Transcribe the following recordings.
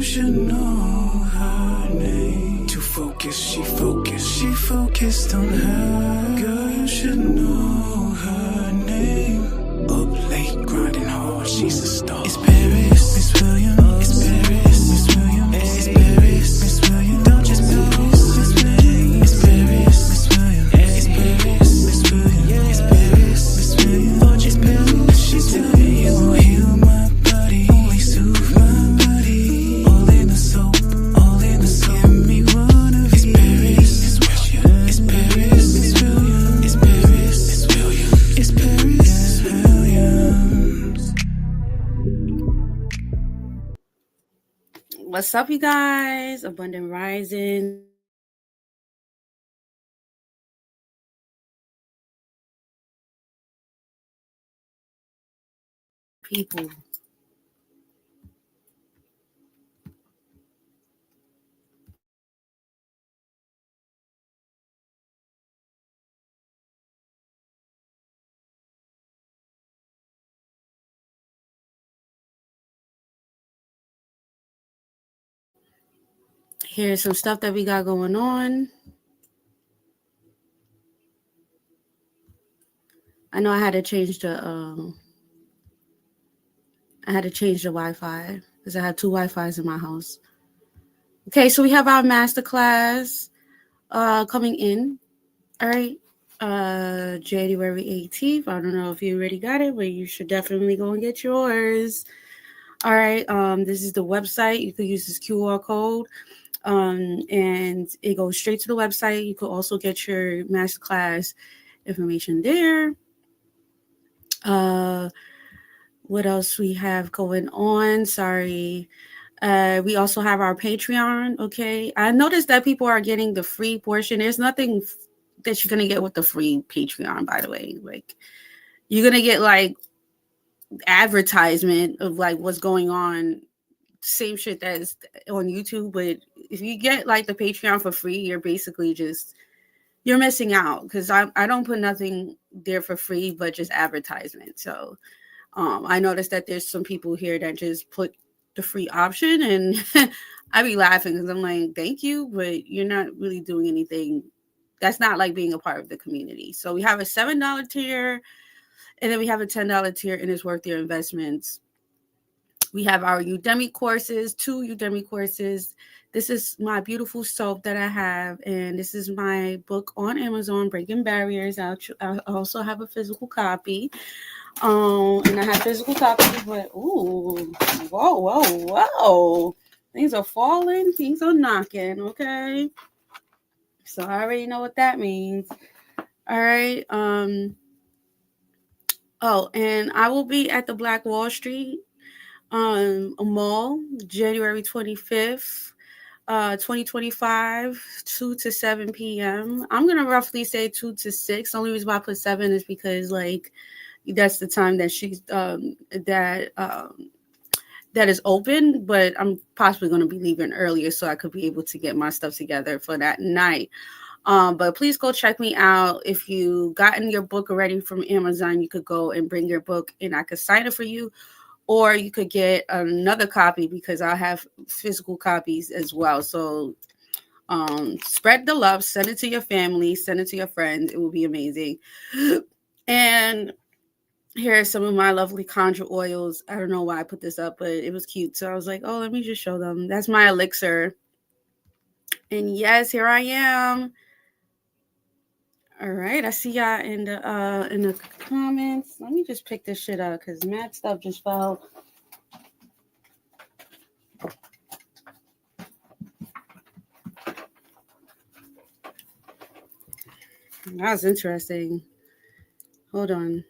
should know her name. Too focused, she focused on her. Girl, you should know her name. Up late, grinding hard, she's a star. It's Paris, Miss Williams. It's Paris, Miss Williams. It's Paris, Miss Williams. Don't just know her name. It's Paris, Miss Williams. It's Paris, Miss Williams. It's Paris, Miss Williams. Don't just know what she tell me. You won't heal my body, only soothe my body. All in the soap, all in the soap. Give me one of these. It's Paris, Miss Williams. It's Paris, Miss Williams. It's Paris, Miss Williams. It's Paris, Miss Williams. What's up, you guys? Abundant Rising. People. Here's some stuff that we got going on. I know I had to change the Wi-Fi because I had 2 Wi-Fis in my house. Okay, so we have our masterclass coming in. All right, January 18th. I don't know if you already got it, but you should definitely go and get yours. All right, this is the website. You could use this QR code, and it goes straight to the website. You could also get your masterclass information there. What else we have going on? Sorry. We also have our Patreon. Okay. I noticed that people are getting the free portion. There's nothing that you're going to get with the free Patreon, by the way. Like, you're going to get like advertisement of like what's going on. Same shit that's on YouTube. But if you get like the Patreon for free, you're basically you're missing out, because I don't put nothing there for free, but just advertisement. So I noticed that there's some people here that just put the free option, and I be laughing because I'm like, thank you, but you're not really doing anything. That's not like being a part of the community. So we have a $7 tier, and then we have a $10 tier, and it's worth your investments. We have our Udemy courses, 2 Udemy courses. This is my beautiful soap that I have, and this is my book on Amazon, Breaking Barriers. I also have a physical copy. And I have physical copies, but ooh, whoa. Things are falling, things are knocking, okay? So I already know what that means. All right. Oh, and I will be at the Black Wall Street Mall, January 25th, 2025, 2 to 7 p.m. I'm gonna roughly say 2 to 6. The only reason why I put 7 is because like that's the time that she's that is open, but I'm possibly going to be leaving earlier so I could be able to get my stuff together for that night. But please go check me out. If you gotten your book already from Amazon, you could go and bring your book and I could sign it for you, or you could get another copy because I have physical copies as well. So spread the love, send it to your family, send it to your friends. It will be amazing. And here are some of my lovely conjure oils. I don't know why I put this up, but it was cute. So I was like, oh, let me just show them. That's my elixir. And yes, here I am. All right. I see y'all in the comments. Let me just pick this shit up because mad stuff just fell. That was interesting. Hold on.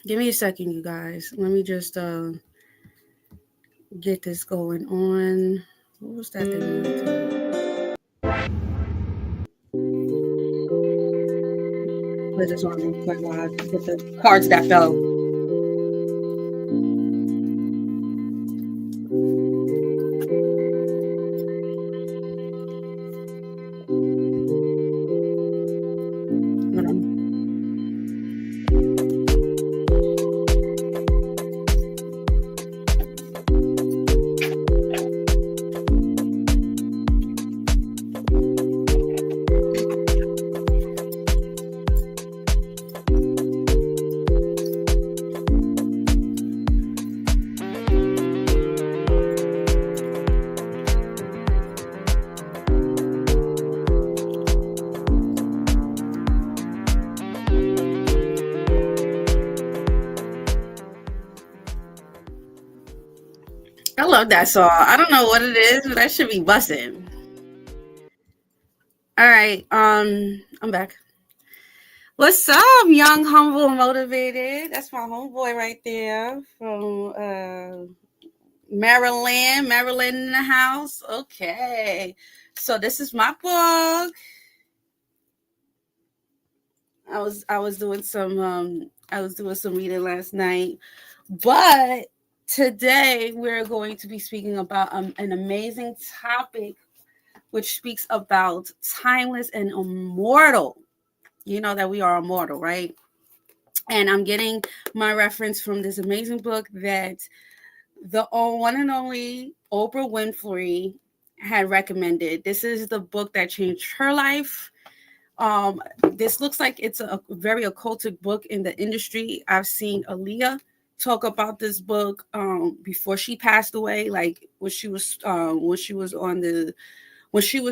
Give me a second, you guys. Let me just get this going on. What was that thing? Put this on real quick while I get the cards that fell. love that song. I don't know what it is, but that should be busting. All right, I'm back. What's up, young, humble, motivated? That's my homeboy right there from Maryland. Maryland in the house. Okay, so this is my book. I was doing some reading last night, but today we're going to be speaking about an amazing topic, which speaks about timeless and immortal. You know that we are immortal, right? And I'm getting my reference from this amazing book that the one and only Oprah Winfrey had recommended. This is the book that changed her life. This looks like it's a very occultic book in the industry. I've seen Aaliyah talk about this book before she passed away, like when she was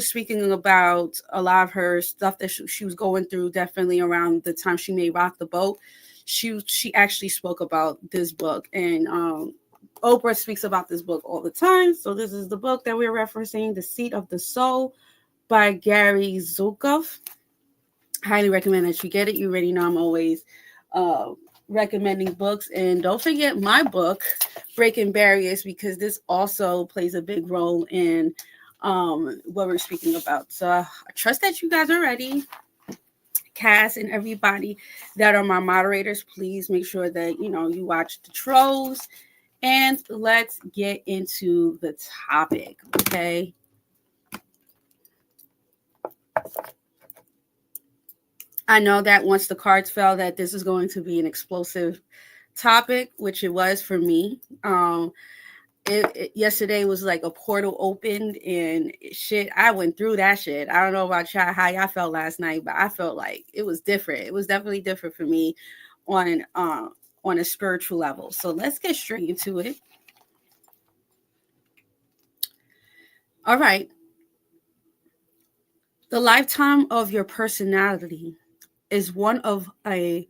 speaking about a lot of her stuff that she was going through, definitely around the time she made Rock the Boat. She actually spoke about this book, and Oprah speaks about this book all the time. So this is the book that we're referencing, The Seat of the Soul by Gary Zukav. Highly recommend that you get it. You already know I'm always recommending books. And don't forget my book, Breaking Barriers, because this also plays a big role in what we're speaking about. So I trust that you guys are ready. Cass and everybody that are my moderators, please make sure that you watch the trolls. And let's get into the topic, okay? I know that once the cards fell that this is going to be an explosive topic, which it was for me. Yesterday was like a portal opened and shit. I went through that shit. I don't know about y'all, how y'all felt last night, but I felt like it was different. It was definitely different for me on a spiritual level. So let's get straight into it. All right. The lifetime of your personality is one of a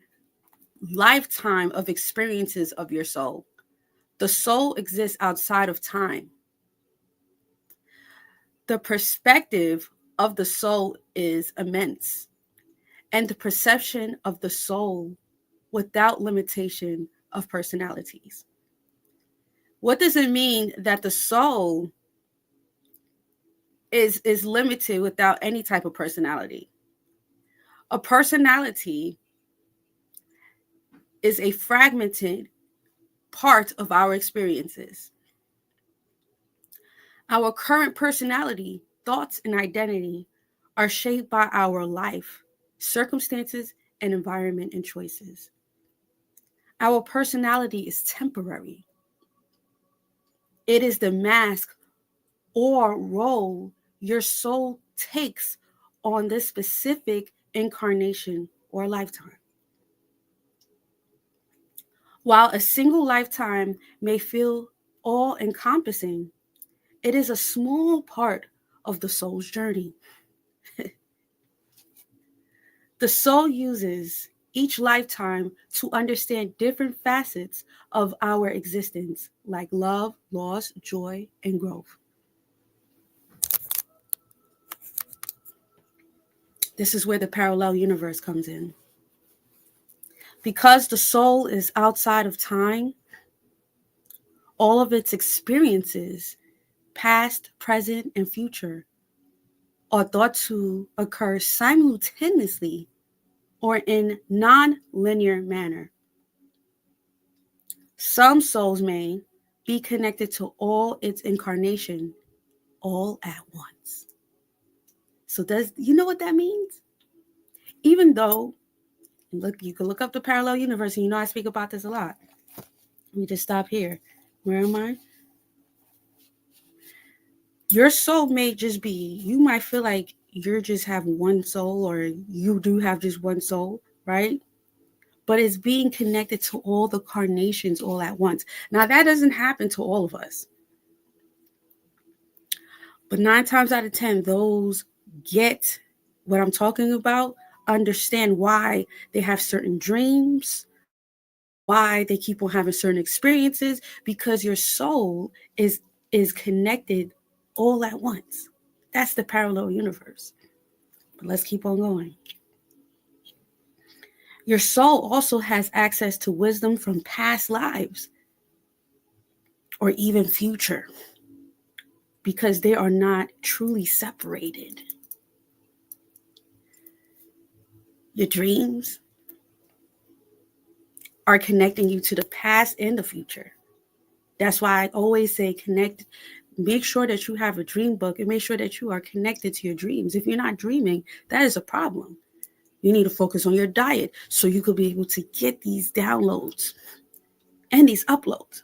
lifetime of experiences of your soul. The soul exists outside of time. The perspective of the soul is immense, and the perception of the soul without limitation of personalities. What does it mean that the soul is limited without any type of personality? A personality is a fragmented part of our experiences. Our current personality, thoughts, and identity are shaped by our life, circumstances, and environment and choices. Our personality is temporary. It is the mask or role your soul takes on this specific incarnation or lifetime. While a single lifetime may feel all-encompassing, it is a small part of the soul's journey. The soul uses each lifetime to understand different facets of our existence, like love, loss, joy, and growth. This is where the parallel universe comes in. Because the soul is outside of time, all of its experiences, past, present, and future, are thought to occur simultaneously or in non-linear manner. Some souls may be connected to all its incarnation all at once. So you know what that means? Even though, look, you can look up the parallel universe, and you know I speak about this a lot. Let me just stop here. Where am I? Your soul may just be, you might feel like you just have one soul, or you do have just one soul, right? But it's being connected to all the carnations all at once. Now, that doesn't happen to all of us. But 9 times out of 10, those get what I'm talking about, understand why they have certain dreams, why they keep on having certain experiences, because your soul is is connected all at once. That's the parallel universe. But let's keep on going. Your soul also has access to wisdom from past lives or even future, because they are not truly separated. Your dreams are connecting you to the past and the future. That's why I always say connect. Make sure that you have a dream book and make sure that you are connected to your dreams. If you're not dreaming, that is a problem. You need to focus on your diet so you could be able to get these downloads and these uploads.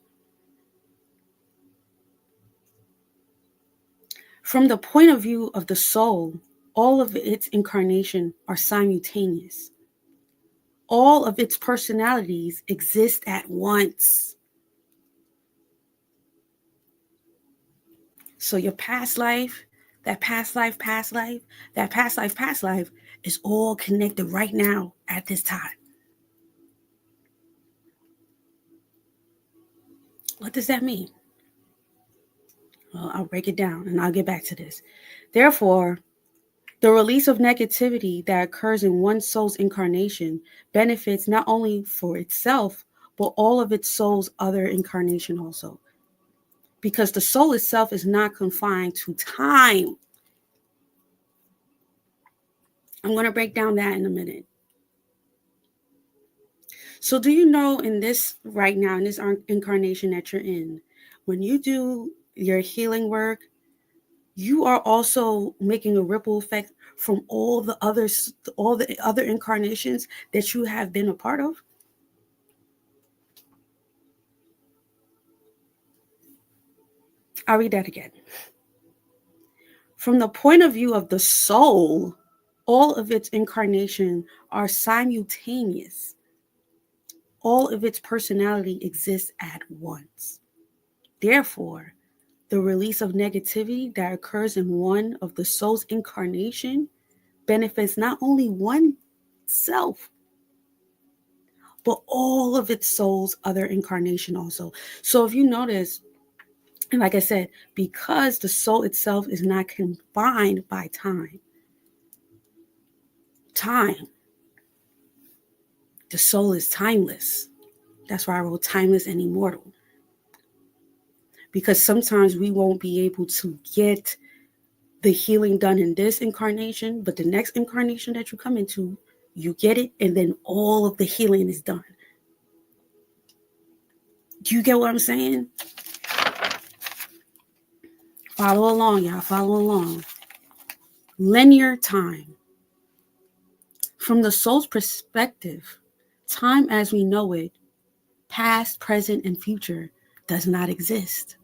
From the point of view of the soul, all of its incarnation are simultaneous. All of its personalities exist at once. So your past life, that past life, that past life is all connected right now at this time. What does that mean? Well, I'll break it down and I'll get back to this. Therefore, the release of negativity that occurs in one soul's incarnation benefits not only for itself, but all of its soul's other incarnation also. Because the soul itself is not confined to time. I'm going to break down that in a minute. So do you know in this right now, in this incarnation that you're in, when you do your healing work, you are also making a ripple effect from all the other incarnations that you have been a part of? I'll read that again. From the point of view of the soul, all of its incarnation are simultaneous. All of its personality exists at once. Therefore, the release of negativity that occurs in one of the soul's incarnation benefits not only one self, but all of its soul's other incarnation also. So if you notice, and like I said, because the soul itself is not confined by time, the soul is timeless. That's why I wrote timeless and immortal. Because sometimes we won't be able to get the healing done in this incarnation, but the next incarnation that you come into, you get it, and then all of the healing is done. Do you get what I'm saying? Follow along, y'all. Follow along. Linear time. From the soul's perspective, time as we know it, past, present, and future, does not exist.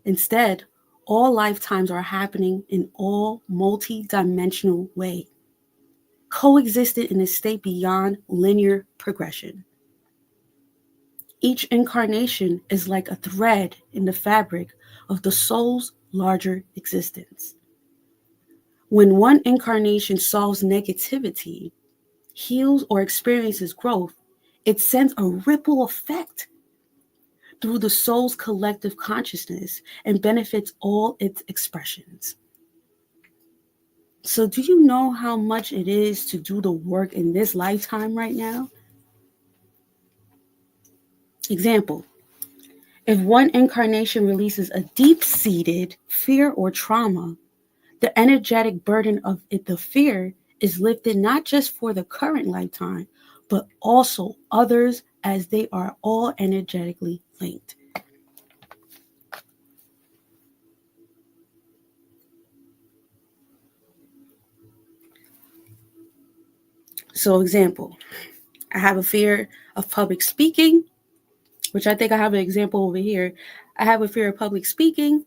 Instead, all lifetimes are happening in all multi-dimensional way, coexisted in a state beyond linear progression. Each incarnation is like a thread in the fabric of the soul's larger existence. When one incarnation solves negativity, heals, or experiences growth, it sends a ripple effect through the soul's collective consciousness and benefits all its expressions. So do you know how much it is to do the work in this lifetime right now? Example, if one incarnation releases a deep-seated fear or trauma, the energetic burden of the fear is lifted not just for the current lifetime, but also others, as they are all energetically linked. So example, I have a fear of public speaking, which I think I have an example over here. I have a fear of public speaking.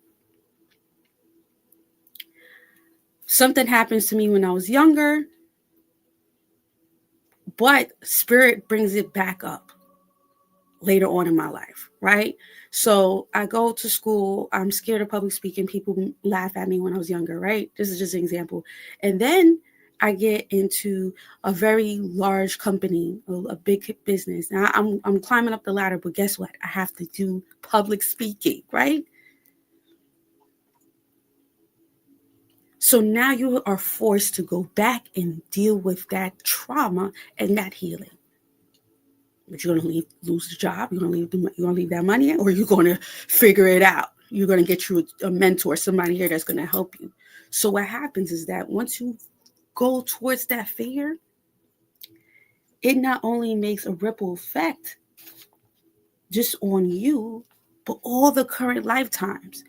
Something happens to me when I was younger, but spirit brings it back up later on in my life, right? So I go to school, I'm scared of public speaking. People laugh at me when I was younger, right? This is just an example. And then I get into a very large company, a big business. Now I'm climbing up the ladder, but guess what? I have to do public speaking, right? So now you are forced to go back and deal with that trauma and that healing. But you're gonna lose the job. You're gonna leave that money, or you're gonna figure it out. You're gonna get you a mentor, somebody here that's gonna help you. So what happens is that once you go towards that fear, it not only makes a ripple effect just on you, but all the current lifetimes.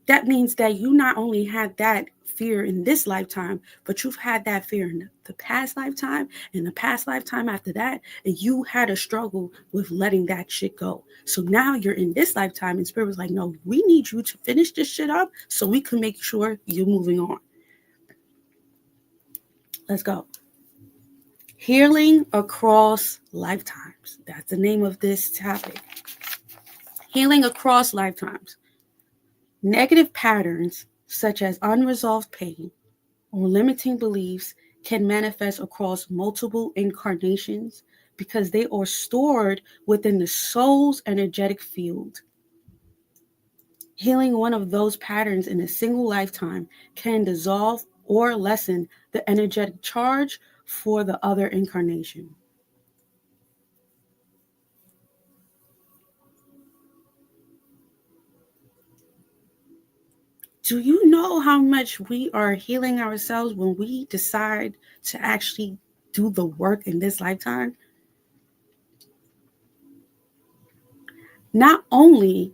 That means that you not only had that fear in this lifetime, but you've had that fear in the past lifetime and the past lifetime after that. And you had a struggle with letting that shit go. So now you're in this lifetime and Spirit was like, no, we need you to finish this shit up so we can make sure you're moving on. Let's go. Healing across lifetimes. That's the name of this topic. Healing across lifetimes. Negative patterns such as unresolved pain or limiting beliefs can manifest across multiple incarnations because they are stored within the soul's energetic field. Healing one of those patterns in a single lifetime can dissolve or lessen the energetic charge for the other incarnation. Do you know how much we are healing ourselves when we decide to actually do the work in this lifetime? Not only,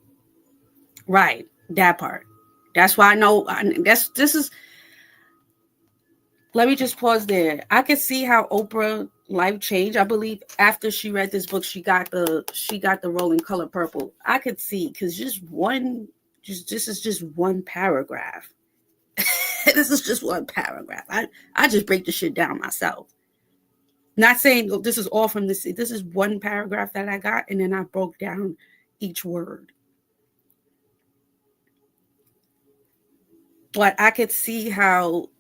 right, that part. That's why I know this is. Let me just pause there. I could see how Oprah life changed. I believe after she read this book, she got the role in Color Purple. I could see because this is just one paragraph. This is just one paragraph. I just break the shit down myself. Not saying this is all from this. This is one paragraph that I got, and then I broke down each word. But I could see how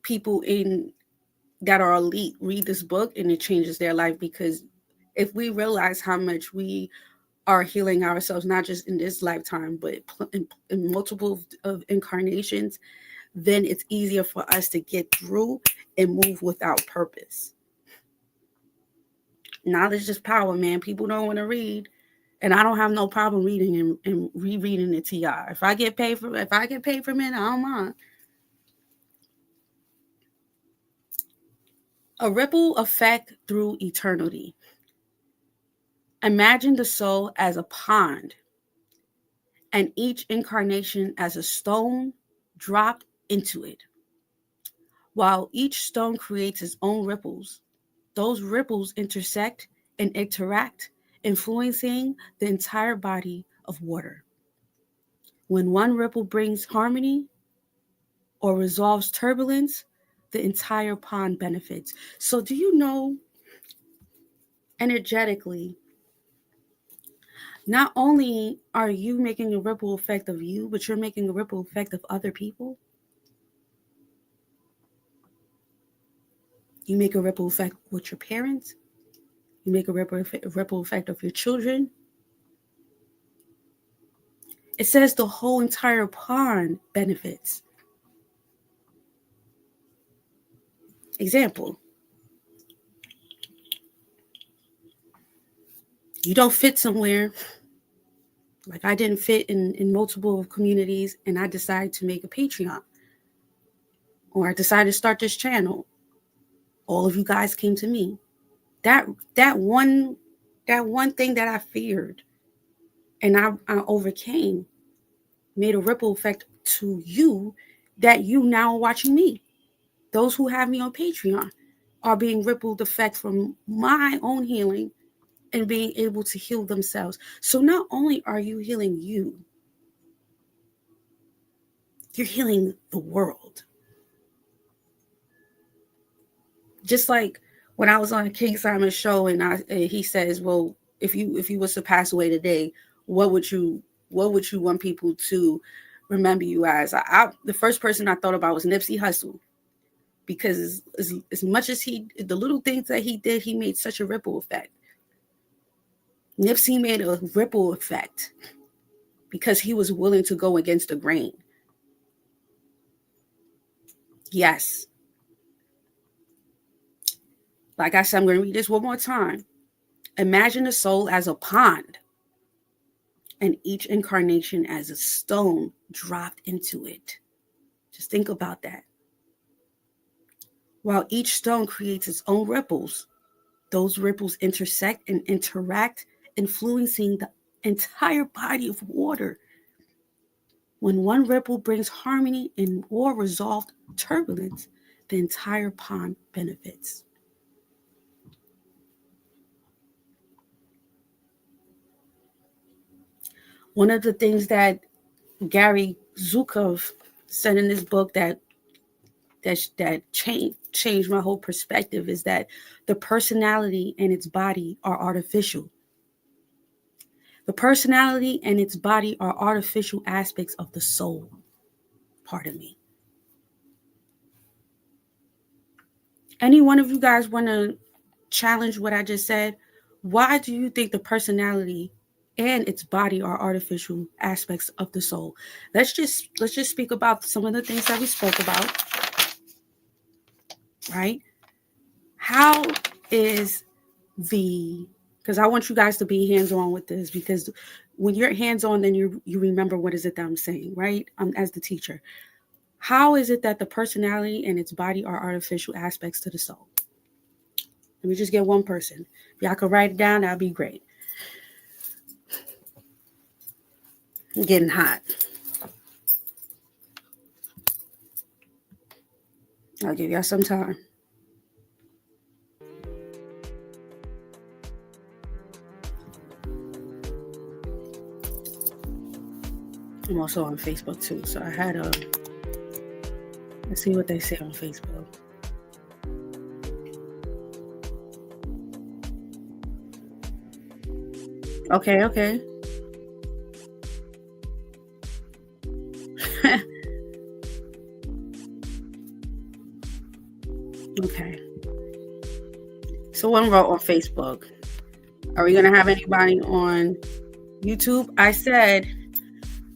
people in that are elite read this book and it changes their life, because if we realize how much we are healing ourselves, not just in this lifetime, but in multiple of incarnations, then it's easier for us to get through and move without purpose. Knowledge is power, man. People don't want to read, and I don't have no problem reading and rereading it to y'all. If I get paid from it, I don't mind. A ripple effect through eternity. Imagine the soul as a pond and each incarnation as a stone dropped into it. While each stone creates its own ripples, those ripples intersect and interact, influencing the entire body of water. When one ripple brings harmony or resolves turbulence, the entire pond benefits. So, do you know energetically, not only are you making a ripple effect of you, but you're making a ripple effect of other people? You make a ripple effect with your parents. You make a ripple effect of your children. It says the whole entire pond benefits. Example. You don't fit somewhere. Like I didn't fit in multiple communities, and I decided to make a Patreon. Or I decided to start this channel. All of you guys came to me. That one thing that I feared and I overcame made a ripple effect to you, that you now are watching me. Those who have me on Patreon are being rippled effect from my own healing and being able to heal themselves. So not only are you healing you, you're healing the world. Just like when I was on King Simon's show and he says, well, if you was to pass away today, what would you want people to remember you as? The first person I thought about was Nipsey Hussle. because as much as the little things that he did, he made such a ripple effect. Nipsey made a ripple effect because he was willing to go against the grain. Yes. Like I said, I'm going to read this one more time. Imagine the soul as a pond and each incarnation as a stone dropped into it. Just think about that. While each stone creates its own ripples, those ripples intersect and interact, influencing the entire body of water. When one ripple brings harmony and or resolved turbulence, the entire pond benefits. One of the things that Gary Zukov said in this book that changed my whole perspective is that the personality and its body are artificial. The personality and its body are artificial aspects of the soul. Pardon me. Any one of you guys want to challenge what I just said? Why do you think the personality and its body are artificial aspects of the soul? Let's just speak about some of the things that we spoke about. Right? How is because I want you guys to be hands-on with this, because when you're hands-on, then you remember what is it that I'm saying, right? As the teacher. How is it that the personality and its body are artificial aspects to the soul? Let me just get one person. If y'all could write it down, that'd be great. I'm getting hot. I'll give y'all some time. I'm also on Facebook too, so I had let's see what they say on Facebook. Okay. Okay. Someone wrote on Facebook, are we going to have anybody on YouTube? I said,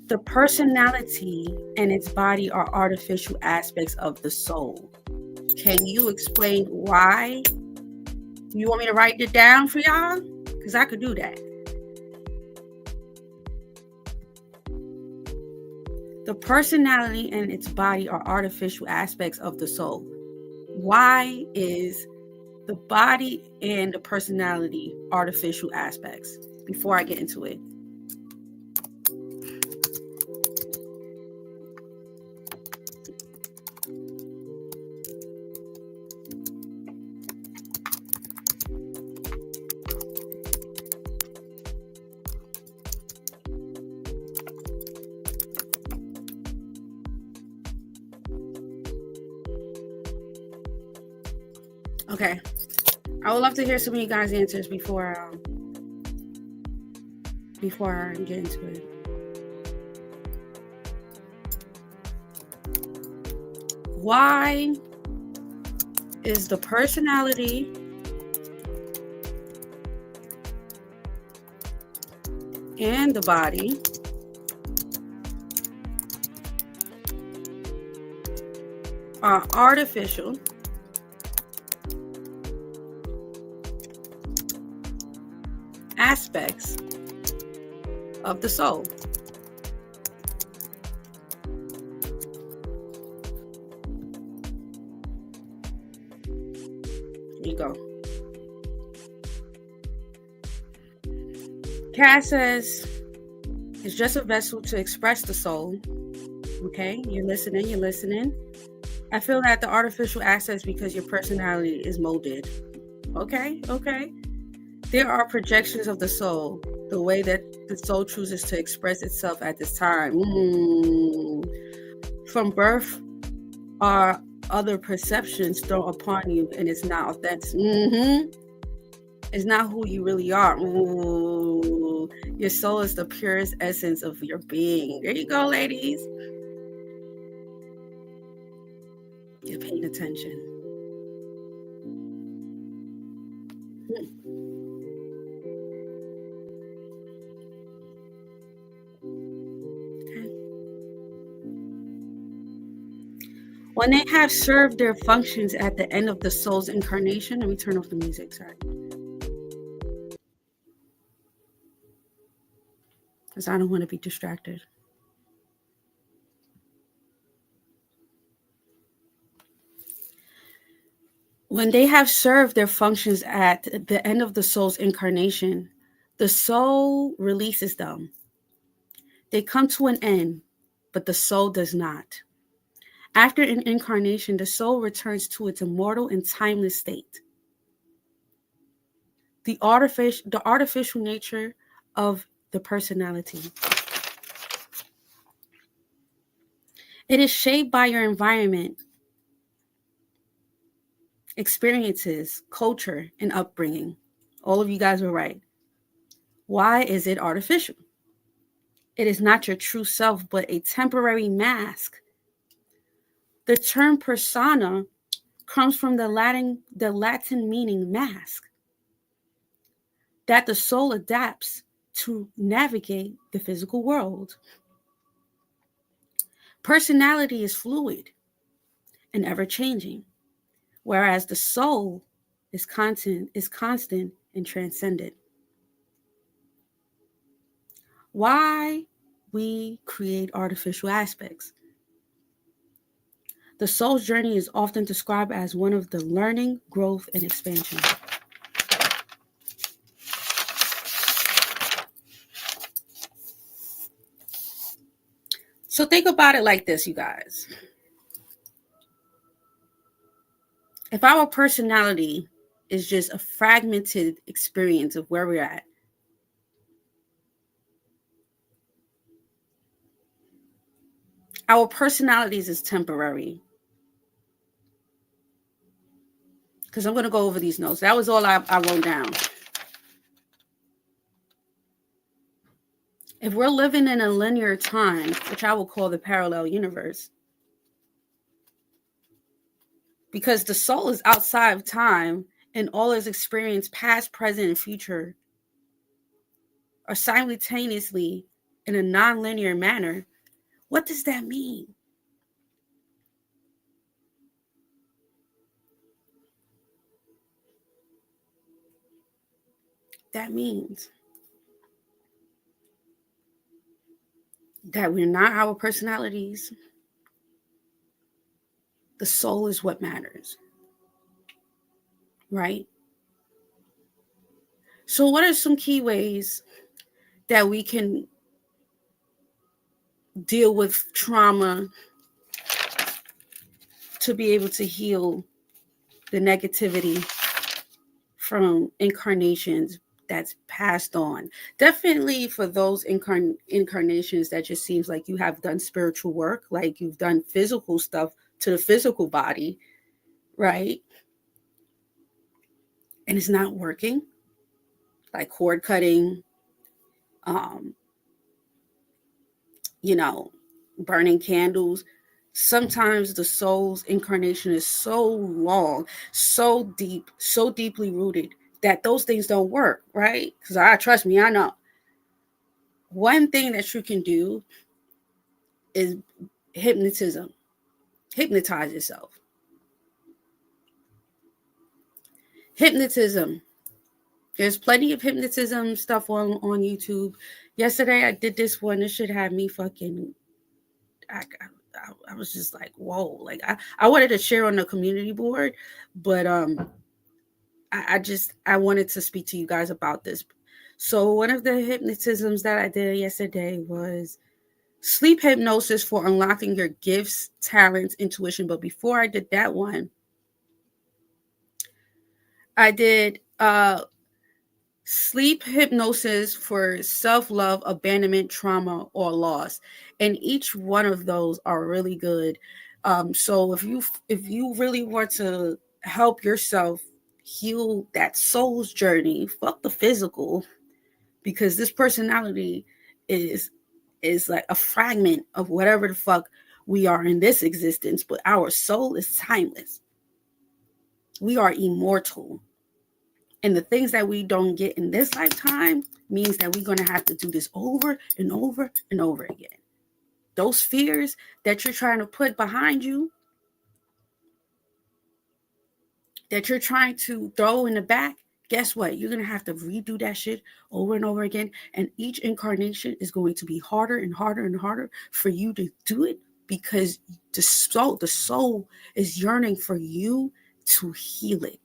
the personality and its body are artificial aspects of the soul. Can you explain why? You want me to write it down for y'all? Because I could do that. The personality and its body are artificial aspects of the soul. Why is the body and the personality artificial aspects? Before I get into it. Okay, I would love to hear some of you guys' answers before I get into it. Why is the personality and the body are artificial aspects of the soul? Here you go. Cass says it's just a vessel to express the soul. Okay, you're listening. I feel that the artificial aspects because your personality is molded. Okay. There are projections of the soul, the way that the soul chooses to express itself at this time. From birth are other perceptions thrown upon you, and it's not authentic. It's not who you really are. Your soul is the purest essence of your being. There you go, ladies. You're paying attention. Okay. When they have served their functions at the end of the soul's incarnation, let me turn off the music, sorry. Because I don't want to be distracted. When they have served their functions at the end of the soul's incarnation, the soul releases them. They come to an end, but the soul does not. After an incarnation, the soul returns to its immortal and timeless state. The artificial nature of the personality. It is shaped by your environment, experiences, culture, and upbringing. All of you guys were right. Why is it artificial? It is not your true self, but a temporary mask. The term persona comes from the Latin meaning mask, that the soul adapts to navigate the physical world. Personality is fluid and ever-changing, whereas the soul is constant and transcendent. Why we create artificial aspects? The soul's journey is often described as one of the learning, growth, and expansion. So think about it like this, you guys. If our personality is just a fragmented experience of where we're at, our personalities is temporary. Because I'm going to go over these notes. That was all I wrote down. If we're living in a linear time, which I will call the parallel universe, because the soul is outside of time and all its experience, past, present, and future, are simultaneously in a non-linear manner, what does that mean? That means that we're not our personalities. The soul is what matters, right? So what are some key ways that we can deal with trauma to be able to heal the negativity from incarnations that's passed on? Definitely for those incarnations that just seems like you have done spiritual work, like you've done physical stuff to the physical body, right? And it's not working, like cord cutting, burning candles. Sometimes the soul's incarnation is so long, so deep, so deeply rooted that those things don't work, right? Because trust me, I know. One thing that you can do is hypnotism. Hypnotize yourself. Hypnotism. There's plenty of hypnotism stuff on YouTube. Yesterday I did this one. It should have me fucking... I was just like, whoa. Like I wanted to share on the community board, but I wanted to speak to you guys about this. So one of the hypnotisms that I did yesterday was sleep hypnosis for unlocking your gifts, talents, intuition. But before I did that one, I did sleep hypnosis for self-love, abandonment, trauma, or loss. And each one of those are really good. So if you really want to help yourself heal that soul's journey, fuck the physical, because this personality is like a fragment of whatever the fuck we are in this existence, but our soul is timeless. We are immortal. And the things that we don't get in this lifetime means that we're going to have to do this over and over and over again. Those fears that you're trying to put behind you, that you're trying to throw in the back, guess what? You're going to have to redo that shit over and over again. And each incarnation is going to be harder and harder and harder for you to do it, because the soul is yearning for you to heal it.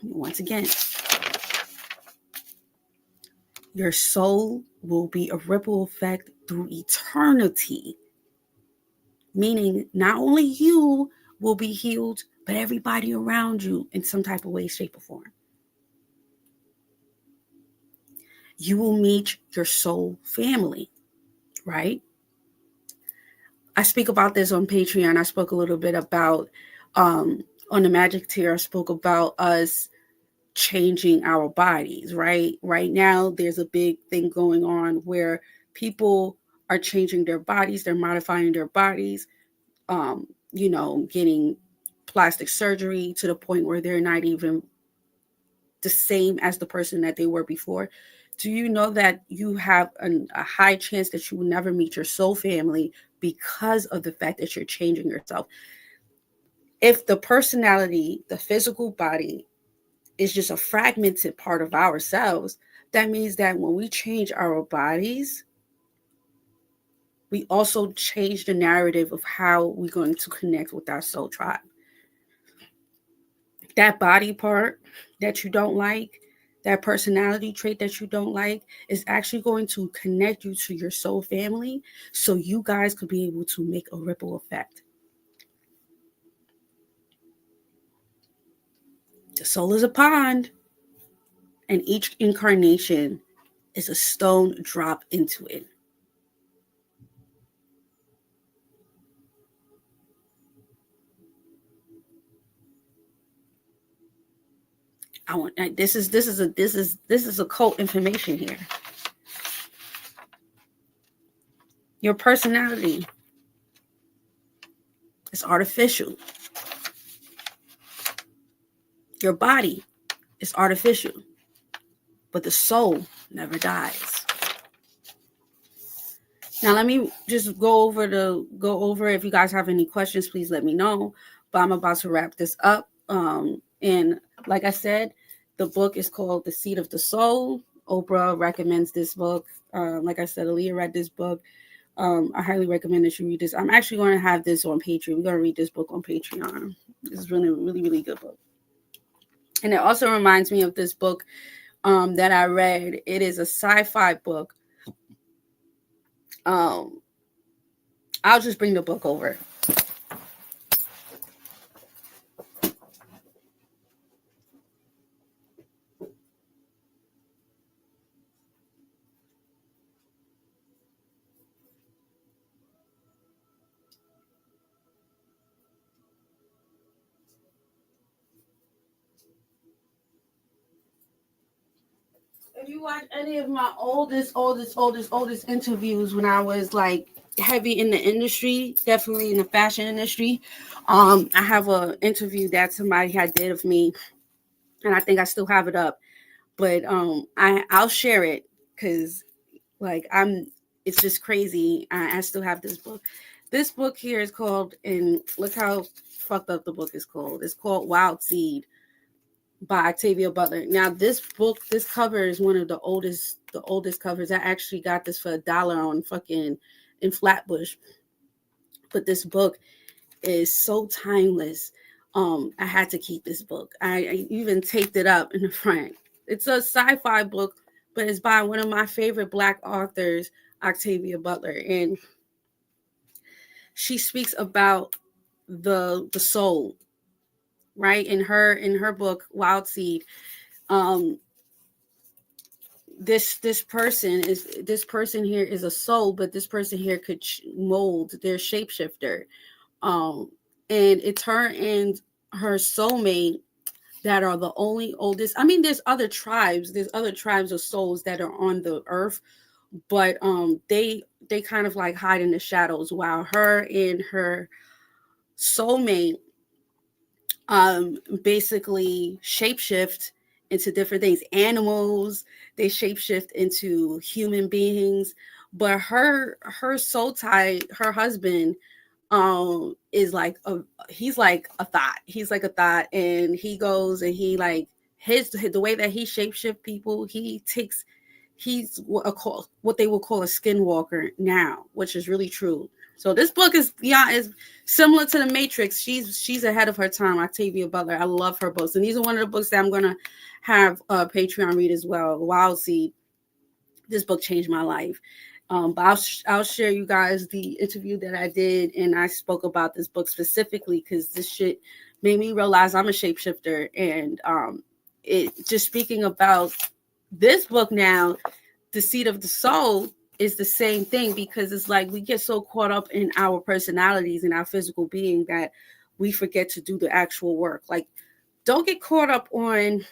Once again, your soul will be a ripple effect through eternity. Meaning not only you will be healed, but everybody around you in some type of way, shape, or form. You will meet your soul family, right? I speak about this on Patreon. I spoke a little bit about, on the Magic Tier, I spoke about us changing our bodies, right? Right now, there's a big thing going on where people are changing their bodies, they're modifying their bodies, getting plastic surgery to the point where they're not even the same as the person that they were before. Do you know that you have a high chance that you will never meet your soul family because of the fact that you're changing yourself? If the personality, the physical body, is just a fragmented part of ourselves, that means that when we change our bodies, we also change the narrative of how we're going to connect with our soul tribe. That body part that you don't like, that personality trait that you don't like, is actually going to connect you to your soul family, so you guys could be able to make a ripple effect. The soul is a pond, and each incarnation is a stone drop into it. This is occult information here. Your personality is artificial. Your body is artificial, but the soul never dies. Now, let me just go over. If you guys have any questions, please let me know. But I'm about to wrap this up. And like I said, the book is called The Seed of the Soul. Oprah recommends this book. Like I said, Aaliyah read this book. I highly recommend that you read this. I'm actually going to have this on Patreon. We're going to read this book on Patreon. It's really, really, really good book. And it also reminds me of this book that I read. It is a sci-fi book. I'll just bring the book over. If you watch any of my oldest interviews when I was like heavy in the industry, definitely in the fashion industry, I have an interview that somebody had did of me, and I think I still have it up. But I'll share it because it's just crazy. I still have this book. This book here is called, and look how fucked up the book is called. It's called Wild Seed by Octavia Butler. Now, this book, this cover is one of the oldest covers. I actually got this for $1 on fucking in Flatbush. But this book is so timeless. I had to keep this book. I even taped it up in the front. It's a sci-fi book, but it's by one of my favorite Black authors, Octavia Butler, and she speaks about the soul, right? In her book, Wild Seed. This person here is a soul, but this person here could mold. They're shapeshifter. And it's her and her soulmate that are the only oldest. I mean, there's other tribes of souls that are on the earth, but they kind of like hide in the shadows, while her and her soulmate basically shapeshift into different things. Animals, they shapeshift into human beings. But her soul tie, her husband, is like a, he's like a thought. He's like a thought, and he goes and he like his the way that he shapeshift people, he takes, he's what they will call a skinwalker now, which is really true. So this book is, yeah, is similar to the Matrix. She's ahead of her time. Octavia Butler. I love her books, and these are one of the books that I'm gonna have Patreon read as well. Wild Seed. This book changed my life. But I'll share you guys the interview that I did, and I spoke about this book specifically because this shit made me realize I'm a shapeshifter. And it just speaking about this book now, The Seed of the Soul, is the same thing, because it's like we get so caught up in our personalities and our physical being that we forget to do the actual work. Like, don't get caught up on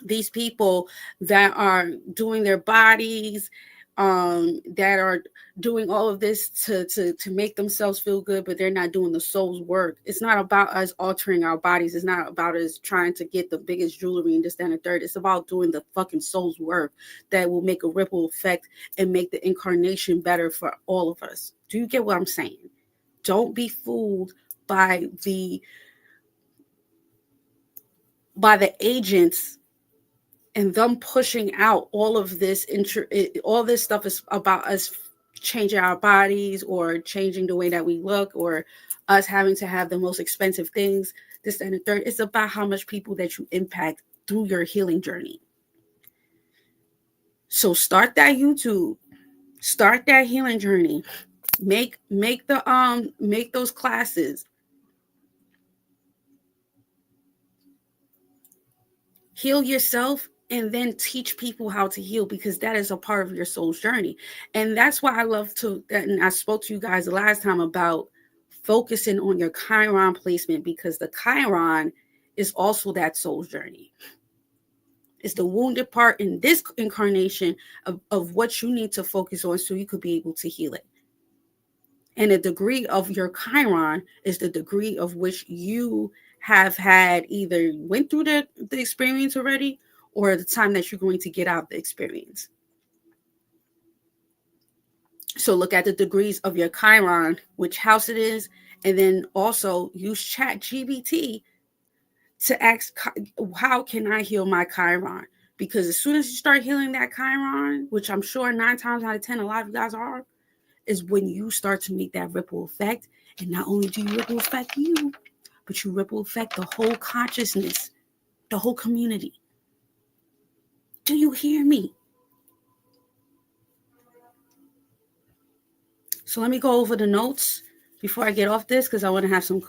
these people that are doing their bodies, that are doing all of this to make themselves feel good, but they're not doing the soul's work. It's not about us altering our bodies. It's not about us trying to get the biggest jewelry and this, that, and the third. It's about doing the fucking soul's work that will make a ripple effect and make the incarnation better for all of us. Do you get what I'm saying? Don't be fooled by the agents and them pushing out all of this. All this stuff is about us changing our bodies or changing the way that we look, or us having to have the most expensive things, this and the third. It's about how much people that you impact through your healing journey. So start that YouTube, start that healing journey, make those classes, heal yourself, and then teach people how to heal, because that is a part of your soul's journey. And that's why I love to, and I spoke to you guys the last time about focusing on your Chiron placement, because the Chiron is also that soul's journey. It's the wounded part in this incarnation of what you need to focus on so you could be able to heal it. And the degree of your Chiron is the degree of which you have had either went through the experience already, or the time that you're going to get out of the experience. So look at the degrees of your Chiron, which house it is, and then also use ChatGPT to ask, how can I heal my Chiron? Because as soon as you start healing that Chiron, which I'm sure 9 times out of 10, a lot of you guys are, is when you start to make that ripple effect. And not only do you ripple effect you, but you ripple effect the whole consciousness, the whole community. Do you hear me? So let me go over the notes before I get off this, because I want to have some.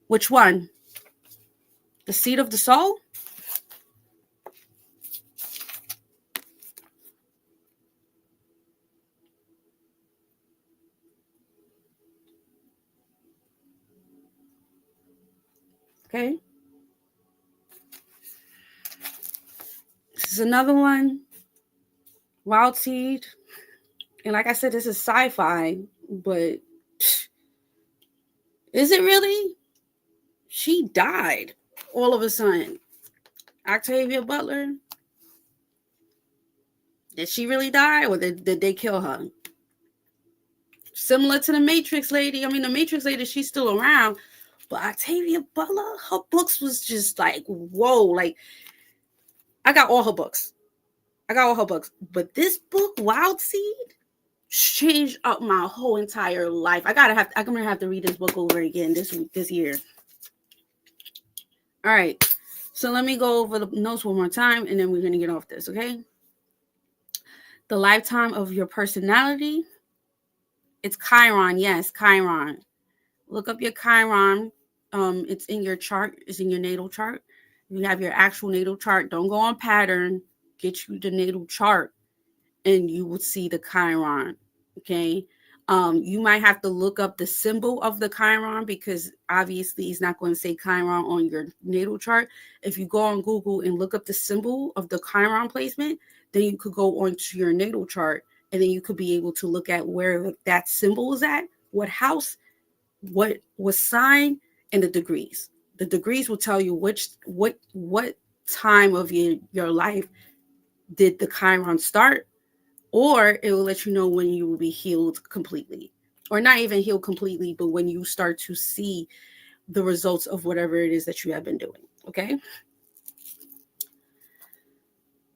Which one? The Seed of the Soul? Okay. This is another one. Wild Seed. And like I said, this is sci-fi, but is it really? She died all of a sudden. Octavia Butler. Did she really die, or did they kill her? Similar to the Matrix lady. I mean, the Matrix lady, she's still around. But Octavia Butler, her books was just like, whoa. Like, I got all her books. But this book, Wild Seed, changed up my whole entire life. I'm gonna have to read this book over again this year. All right. So let me go over the notes one more time, and then we're gonna get off this, okay? The lifetime of your personality. It's Chiron. Yes, Chiron. Look up your Chiron. It's in your chart. It's in your natal chart. You have your actual natal chart. Don't go on pattern. Get you the natal chart, and you will see the Chiron. Okay. You might have to look up the symbol of the Chiron, because obviously it's not going to say Chiron on your natal chart. If you go on Google and look up the symbol of the Chiron placement, then you could go onto your natal chart And then you could be able to look at where that symbol is at, what house, what was sign, and the degrees. The degrees will tell you what time of your life did the Chiron start, or it will let you know when you will be healed completely, or not even healed completely, but when you start to see the results of whatever it is that you have been doing. Okay.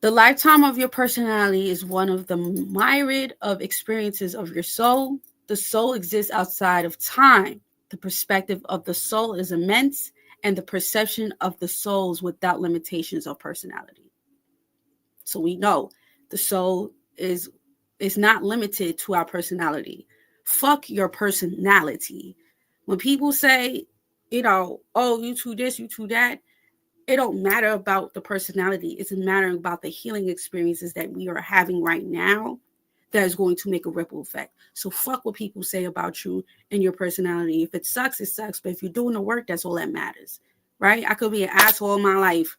The lifetime of your personality is one of the myriad of experiences of your soul. The soul exists outside of time. The perspective of the soul is immense, and the perception of the souls without limitations of personality. So we know the soul is not limited to our personality. Fuck your personality. When people say, oh, you two this, you two that, it don't matter about the personality. It's a matter about the healing experiences that we are having right now that is going to make a ripple effect. So fuck what people say about you and your personality. If it sucks, it sucks. But if you're doing the work, that's all that matters, right? I could be an asshole in my life,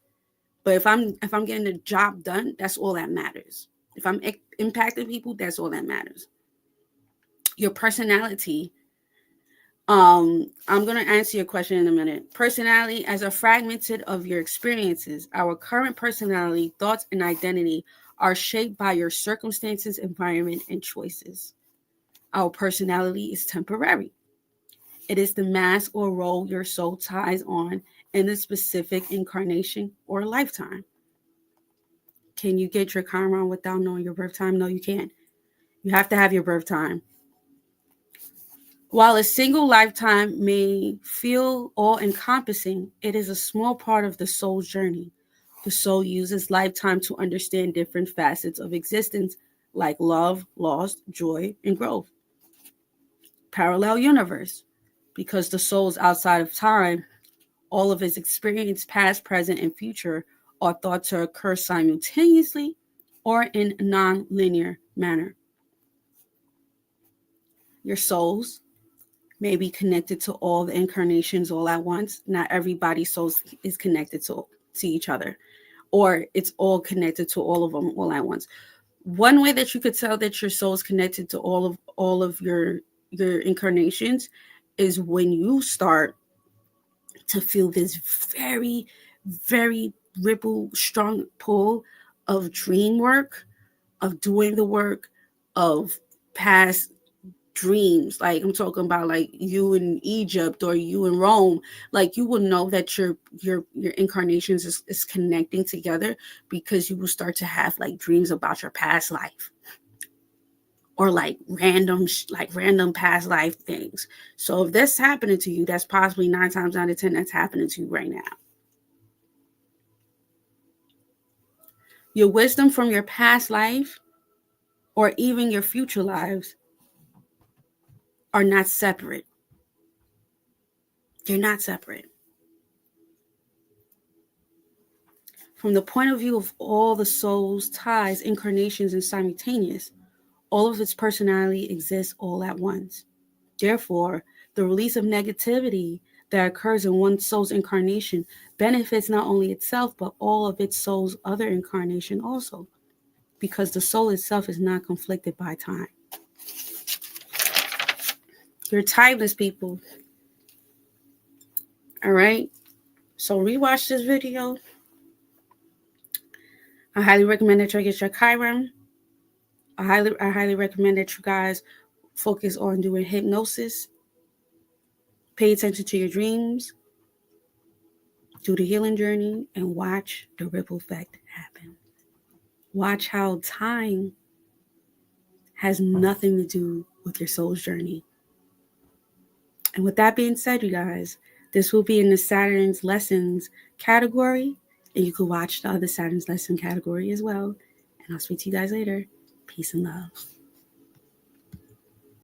but if I'm getting the job done, that's all that matters. If I'm impacting people, that's all that matters. Your personality. I'm going to answer your question in a minute. Personality as a fragmented of your experiences. Our current personality, thoughts, and identity are shaped by your circumstances, environment, and choices. Our personality is temporary. It is the mask or role your soul ties on in a specific incarnation or lifetime. Can you get your Chiron without knowing your birth time? No, you can't. You have to have your birth time. While a single lifetime may feel all-encompassing, it is a small part of the soul's journey. The soul uses lifetime to understand different facets of existence, like love, loss, joy, and growth. Parallel universe. Because the soul is outside of time, all of its experience, past, present, and future, are thought to occur simultaneously or in a non-linear manner. Your souls may be connected to all the incarnations all at once. Not everybody's soul is connected to each other, or it's all connected to all of them all at once. One way that you could tell that your soul is connected to all of your incarnations is when you start to feel this very, very strong pull of dream work, of doing the work, of past dreams. Like I'm talking about like you in Egypt or you in Rome. Like you will know that your incarnations is connecting together because you will start to have like dreams about your past life. Or like random past life things. So if that's happening to you, that's possibly 9 times out of 10 that's happening to you right now. Your wisdom from your past life or even your future lives are not separate. They're not separate. From the point of view of all the soul's ties, incarnations, and simultaneous, all of its personality exists all at once. Therefore, the release of negativity that occurs in one soul's incarnation benefits not only itself, but all of its soul's other incarnation also, because the soul itself is not conflicted by time. You're timeless, people. All right? So rewatch this video. I highly recommend that you get your Chiron. I highly recommend that you guys focus on doing hypnosis. Pay attention to your dreams. Do the healing journey and watch the ripple effect happen. Watch how time has nothing to do with your soul's journey. And with that being said, you guys, this will be in the Saturn's Lessons category. And you can watch the other Saturn's Lesson category as well. And I'll speak to you guys later. Peace and love.